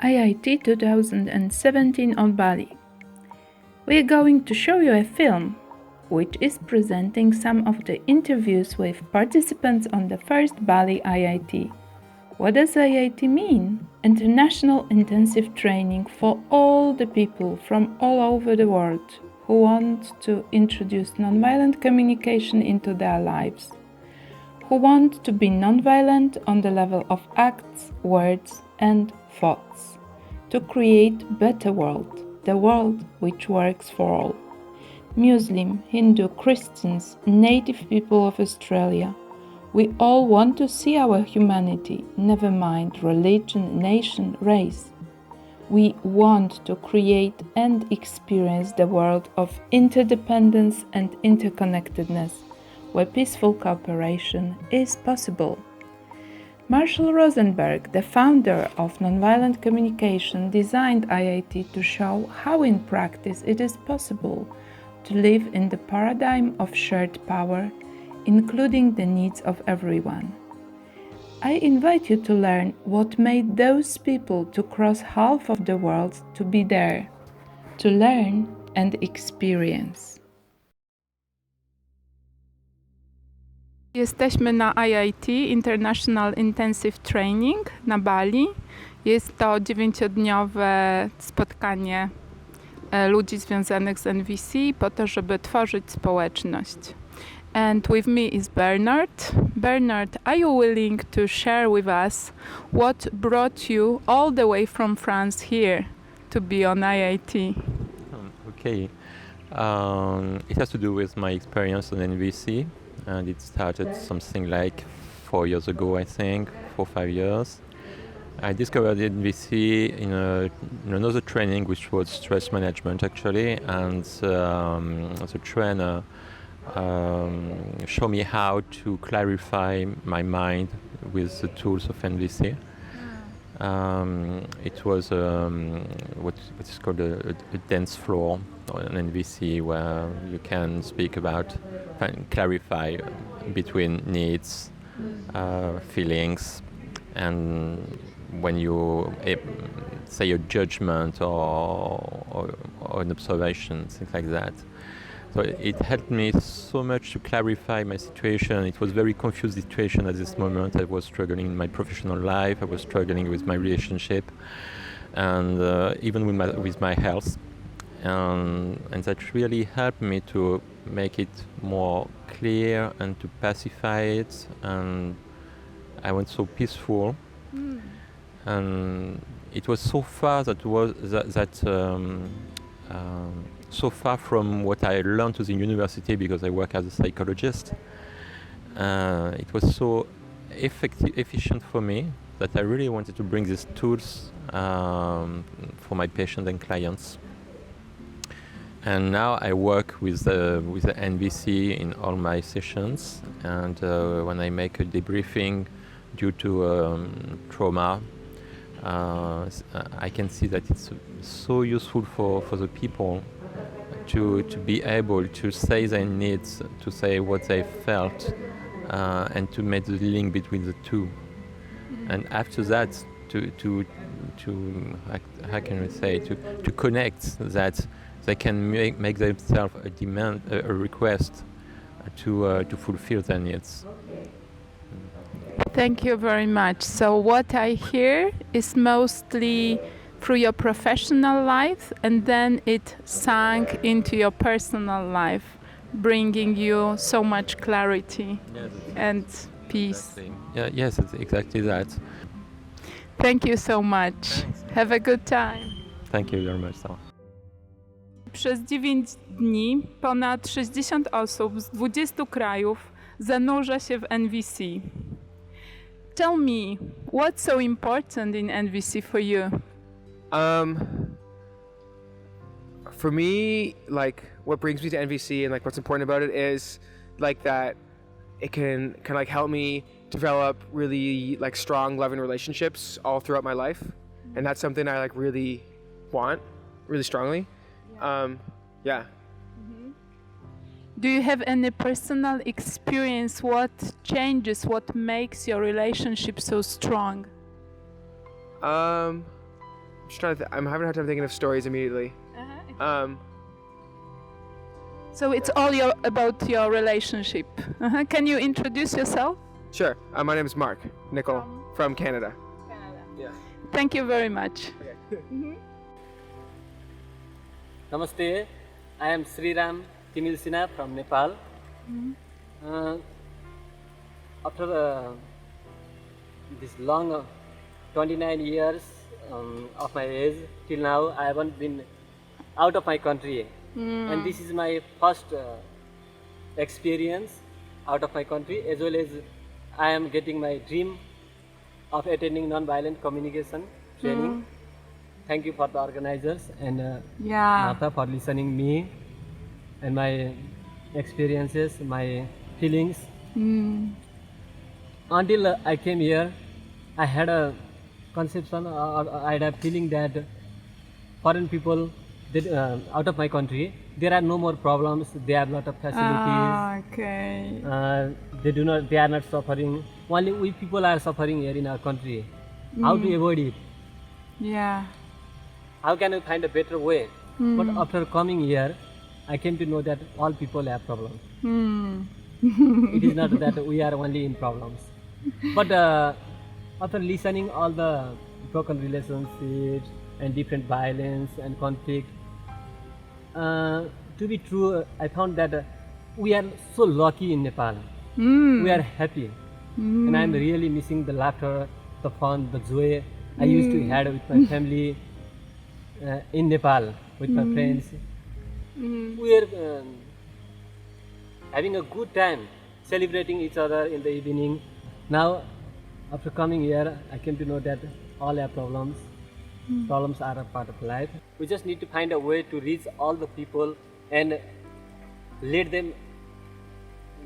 IIT 2017 on Bali. We are going to show you a film which is presenting some of the interviews with participants on the first Bali IIT. What does IIT mean? International Intensive Training for all the people from all over the world who want to introduce nonviolent communication into their lives, who want to be nonviolent on the level of acts, words and thoughts, to create better world, the world which works for all. Muslim, Hindu, Christians, native people of Australia, we all want to see our humanity, never mind religion, nation, race. We want to create and experience the world of interdependence and interconnectedness, where peaceful cooperation is possible. Marshall Rosenberg, the founder of Nonviolent Communication, designed IIT to show how in practice it is possible to live in the paradigm of shared power, including the needs of everyone. I invite you to learn what made those people to cross half of the world to be there, to learn and experience. Jesteśmy na IIT, International Intensive Training na Bali. Jest to 9-dniowe spotkanie ludzi związanych z NVC po to, żeby tworzyć społeczność. And with me is Bernard. Bernard, are you willing to share with us what brought you all the way from France here to be on IIT? Okay. It has to do with my experience on NVC, and it started something like 4 years ago, I think, 4 or 5 years. I discovered NVC in another training, which was stress management actually, and the trainer showed me how to clarify my mind with the tools of NVC. It was what is called a dance floor on NVC, where you can speak about, clarify between needs, feelings, and when you say a judgment or an observation, things like that. So it helped me so much to clarify my situation. It was a very confused situation at this moment. I was struggling in my professional life. I was struggling with my relationship, and even with my health. And that really helped me to make it more clear and to pacify it. And I went so peaceful. And it was so far so far from what I learned to the university, because I work as a psychologist. It was so efficient for me that I really wanted to bring these tools for my patients and clients. And now I work with the NVC in all my sessions, and when I make a debriefing due to trauma, I can see that it's so useful for the people to be able to say their needs, to say what they felt, and to make the link between the two. And after that, to how can we say, to connect that they can make themselves a request to fulfill their needs. Thank you very much. So what I hear is mostly through your professional life, and then it sank into your personal life, bringing you so much clarity and peace. Yes, it's exactly that. Thank you so much. Have a good time. Thank you very much. Przez 9 dni ponad 60 osób z 20 krajów zanurza się w NVC. Tell me, what's so important in NVC for you? For me, like, what brings me to NVC and like what's important about it is like that it can like help me develop really like strong, loving relationships all throughout my life, and that's something I like really want, really strongly. Yeah. Do you have any personal experience? What changes, what makes your relationship so strong? just trying to. I'm having a hard time thinking of stories immediately. So it's all about your relationship. Can you introduce yourself? Sure. My name is Mark Nickel from Canada. Yeah. Thank you very much. Okay. Namaste, I am Sriram Timil Sinha from Nepal. After this long 29 years of my age, till now I haven't been out of my country. And this is my first experience out of my country, as well as I am getting my dream of attending nonviolent communication training. Thank you for the organizers and Martha for listening me and my experiences, my feelings. Until I came here, I had a conception or I had a feeling that foreign people out of my country, there are no more problems. They have a lot of facilities. Okay. They are not suffering. Only we people are suffering here in our country. How to avoid it? Yeah. How can we find a better way? But after coming here, I came to know that all people have problems. It is not that we are only in problems. But after listening all the broken relationships and different violence and conflict, to be true, I found that we are so lucky in Nepal. We are happy, and I am really missing the laughter, the fun, the joy I used to have with my family in Nepal with my friends. We are having a good time celebrating each other in the evening. Now, after coming here, I came to know that all our problems. Problems are a part of life. We just need to find a way to reach all the people and let them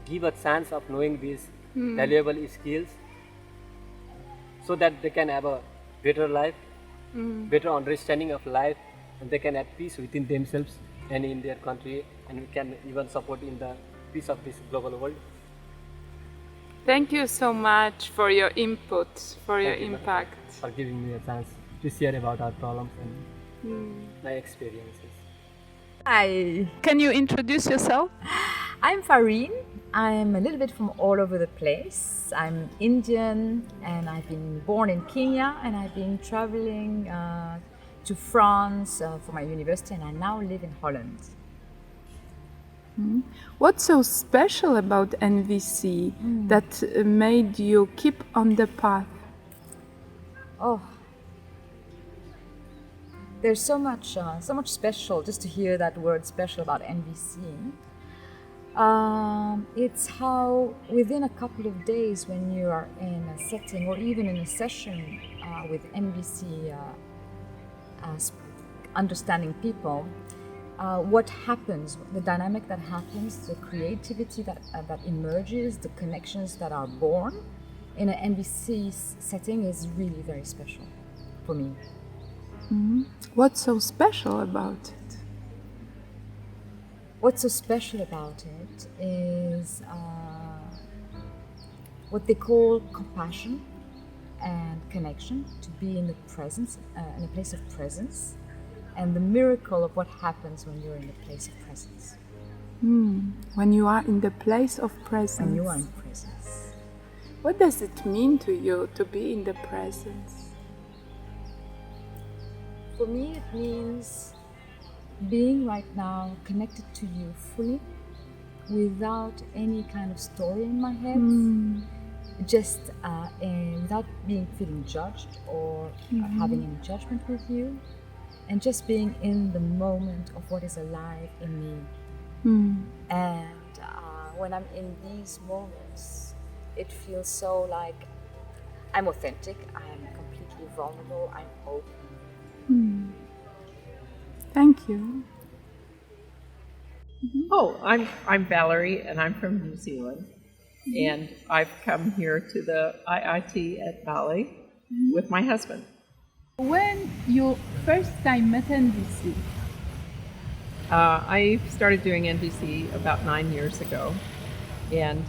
give a chance of knowing these valuable skills so that they can have a better life, better understanding of life, and they can have peace within themselves and in their country, and we can even support in the peace of this global world. Thank you so much for your input, for your Thank you impact. for giving me a chance to share about our problems and my experiences. Hi, Can you introduce yourself? I'm Fareen. I'm a little bit from all over the place. I'm Indian and I've been born in Kenya and I've been traveling to France for my university and I now live in Holland. What's so special about NVC that made you keep on the path? Oh, there's so much special just to hear that word special about NVC. It's how within a couple of days when you are in a setting or even in a session with NVC understanding people, what happens, the dynamic that happens, the creativity that emerges, the connections that are born in an NVC setting is really very special for me. What's so special about it? What's so special about it is what they call compassion and connection, to be in the presence, in a place of presence, and the miracle of what happens when you're in the place of presence. When you are in the place of presence. When you are in presence. What does it mean to you to be in the presence? For me, it means being right now connected to you fully, without any kind of story in my head, just without feeling judged or having any judgment with you, and just being in the moment of what is alive in me. And when I'm in these moments, it feels so like I'm authentic, I am completely vulnerable, I'm open. Thank you. Oh, I'm Valerie, and I'm from New Zealand, and I've come here to the IIT at Bali with my husband. When you first time met NVC? I started doing NVC about 9 years ago, and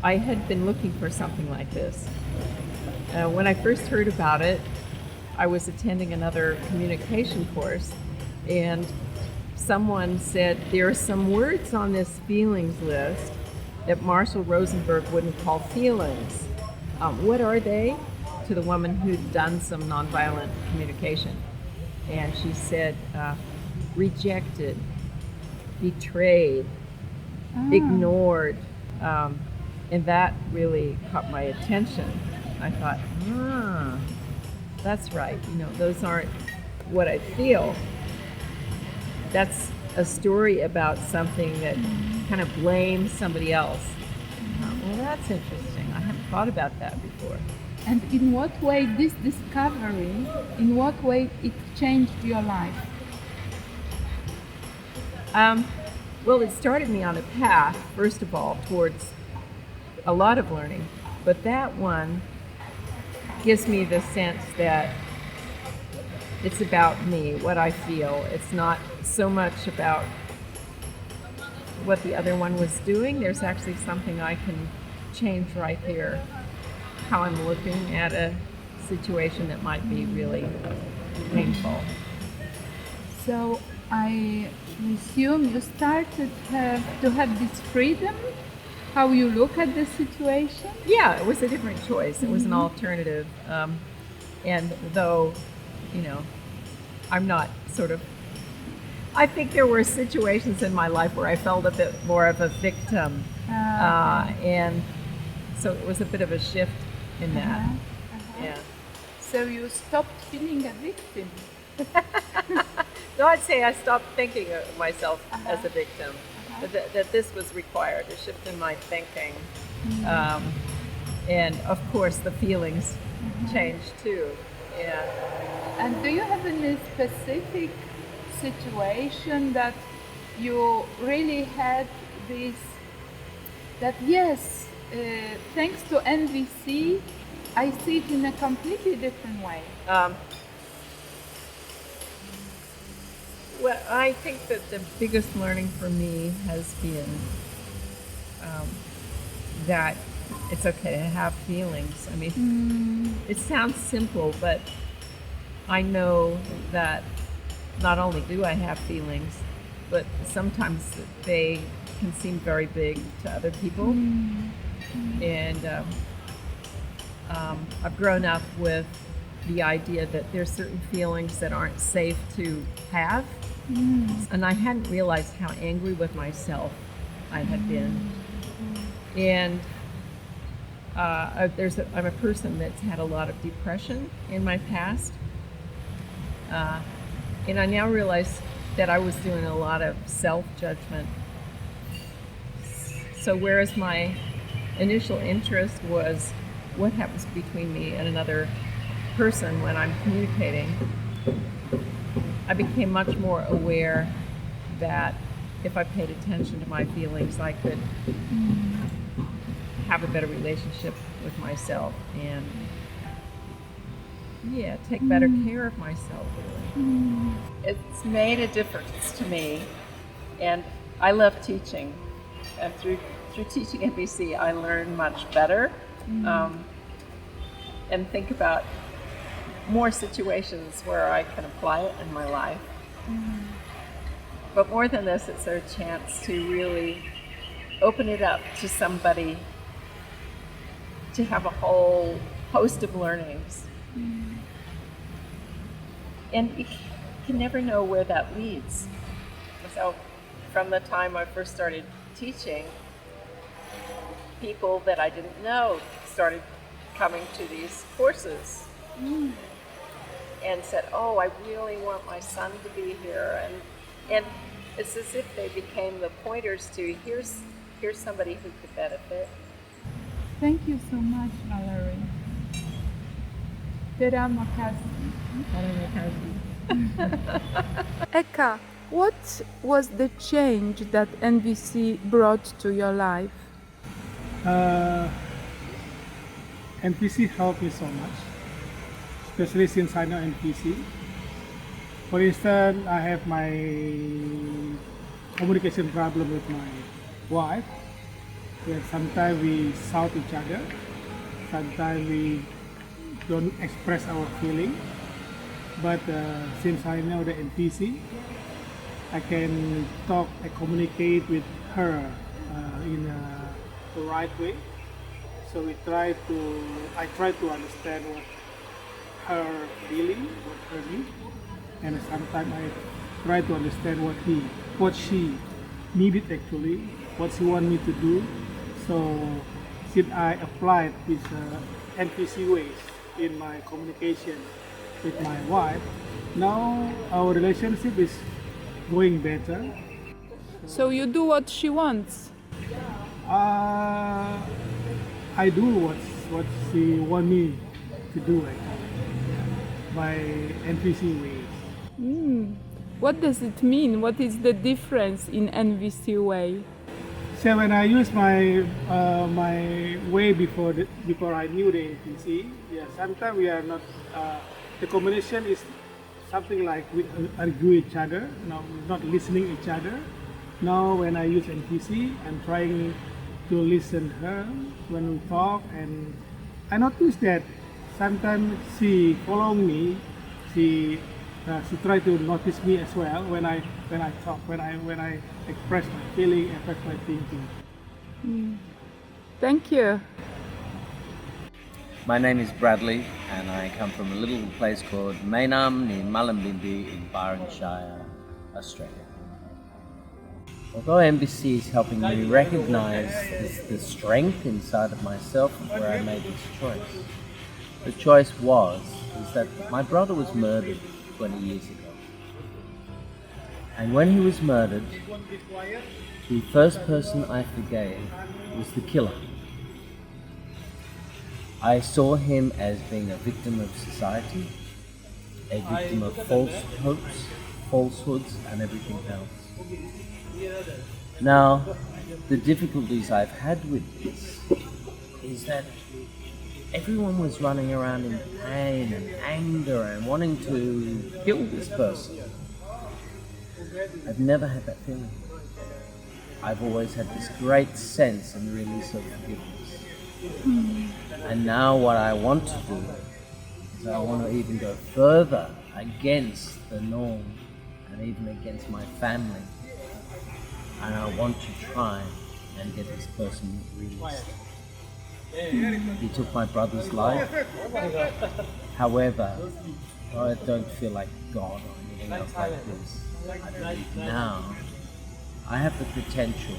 I had been looking for something like this. When I first heard about it, I was attending another communication course, and someone said there are some words on this feelings list that Marshall Rosenberg wouldn't call feelings. What are they? To the woman who'd done some nonviolent communication. And she said, rejected, betrayed, ignored. And that really caught my attention. I thought, that's right. Those aren't what I feel. That's a story about something that kind of blames somebody else. Well, that's interesting. I haven't thought about that before. And in what way this discovery, in what way it changed your life? Well, it started me on a path, first of all, towards a lot of learning. But that one gives me the sense that it's about me, what I feel. It's not so much about what the other one was doing. There's actually something I can change right here. How I'm looking at a situation that might be really painful. So I assume you started to have this freedom, how you look at the situation? Yeah, it was a different choice. It was an alternative. And though, I'm not I think there were situations in my life where I felt a bit more of a victim. And so it was a bit of a shift in that. Yeah. So you stopped feeling a victim? No, I'd say I stopped thinking of myself as a victim. That this was required, a shift in my thinking. And of course the feelings changed too. Yeah. And do you have any specific situation that you really had this, that yes, thanks to NVC, I see it in a completely different way? Well, I think that the biggest learning for me has been that it's okay to have feelings. I mean, it sounds simple, but I know that not only do I have feelings, but sometimes they can seem very big to other people. And I've grown up with the idea that there's certain feelings that aren't safe to have. And I hadn't realized how angry with myself I had been. And I'm a person that's had a lot of depression in my past. And I now realize that I was doing a lot of self-judgment. So whereas my initial interest was what happens between me and another person when I'm communicating, I became much more aware that if I paid attention to my feelings, I could have a better relationship with myself and take better care of myself, really. It's made a difference to me, and I love teaching. And through teaching NVC, I learn much better and think about more situations where I can apply it in my life. But more than this, it's a chance to really open it up to somebody, to have a whole host of learnings. And you can never know where that leads. So from the time I first started teaching, people that I didn't know started coming to these courses and said, oh, I really want my son to be here. And it's as if they became the pointers to here's somebody who could benefit. Thank you so much, Valerie. Terima kasih. Eka, what was the change that NVC brought to your life? NVC helped me so much, especially since I know NVC. For instance, I have my communication problem with my wife. Sometimes we shout each other, sometimes we don't express our feeling. But since I know the NVC, I can talk and communicate with her in the right way. So I try to understand what her feeling, what her need, and sometimes I try to understand what she needed actually, what she want me to do. So since I applied this NVC ways in my communication with my wife, now our relationship is going better. So you do what she wants. I do what she want me to do by NVC ways. What does it mean? What is the difference in NVC way? So when I use my my way before I knew the NVC, sometimes we are not. The communication is something like we argue each other. No, not listening each other. Now when I use NVC, I'm trying to listen her when we talk, and I notice that sometimes she follow me. She try to notice me as well when I talk, when I express my feeling, express my thinking. Thank you. My name is Bradley, and I come from a little place called Mainam near Mullumbimby in Byron Shire, Australia. Although NVC is helping me recognize the strength inside of myself where I made this choice, the choice is that my brother was murdered 20 years ago. And when he was murdered, the first person I forgave was the killer. I saw him as being a victim of society, a victim of false hopes, falsehoods, and everything else. Now, the difficulties I've had with this is that everyone was running around in pain and anger and wanting to kill this person. I've never had that feeling. I've always had this great sense and release of forgiveness. And now what I want to do is I want to even go further against the norm and even against my family. And I want to try and get this person released. He took my brother's life. However, I don't feel like God or anything else like this. I believe now I have the potential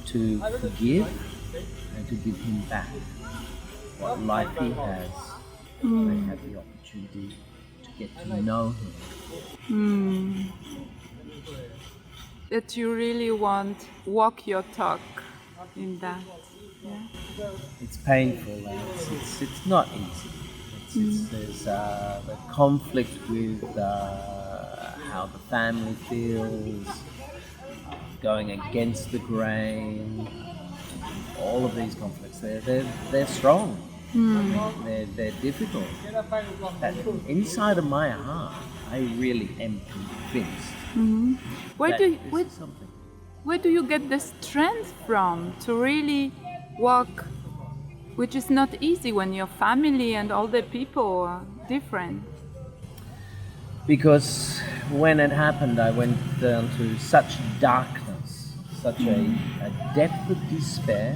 to forgive and to give him back what life he has. I have the opportunity to get to know him. That you really want walk your talk in that. Yeah. It's painful and it's not easy. There's the conflict with how the family feels, going against the grain. All of these conflicts, they're strong. They're difficult. But inside of my heart, I really am convinced. Where do you get the strength from to really walk, which is not easy when your family and all the people are different? Because when it happened, I went down to such darkness, such a depth of despair,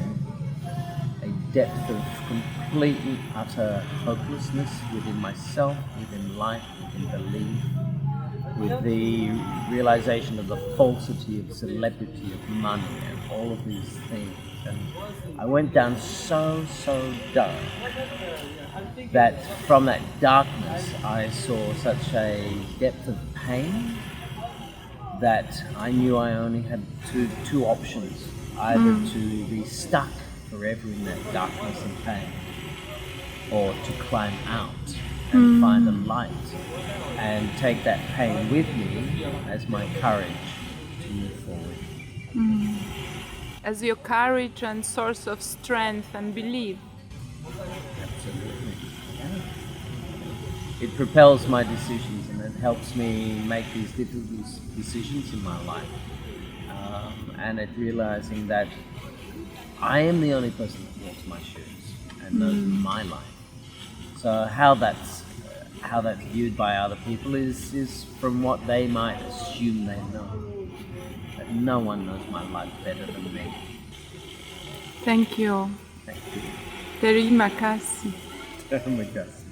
a depth of complete and utter hopelessness within myself, within life, within belief, with the realization of the falsity of celebrity, of money, and all of these things. And I went down so dark that from that darkness I saw such a depth of pain that I knew I only had two options, either to be stuck forever in that darkness and pain, or to climb out and find a light and take that pain with me as my courage to move forward. As your courage and source of strength and belief. Absolutely. Yeah. It propels my decisions and it helps me make these difficult decisions in my life. And it realizing that I am the only person that walks my shoes and knows my life. So how that's how that's viewed by other people is from what they might assume they know. But no one knows my life better than me. Thank you. Thank you. Terima kasih. Terima kasih.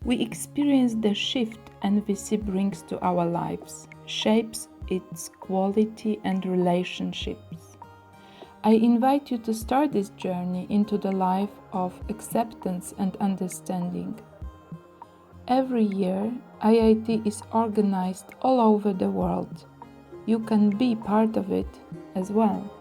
We experience the shift NVC brings to our lives, shapes its quality and relationships. I invite you to start this journey into the life of acceptance and understanding. Every year, IIT is organized all over the world. You can be part of it as well.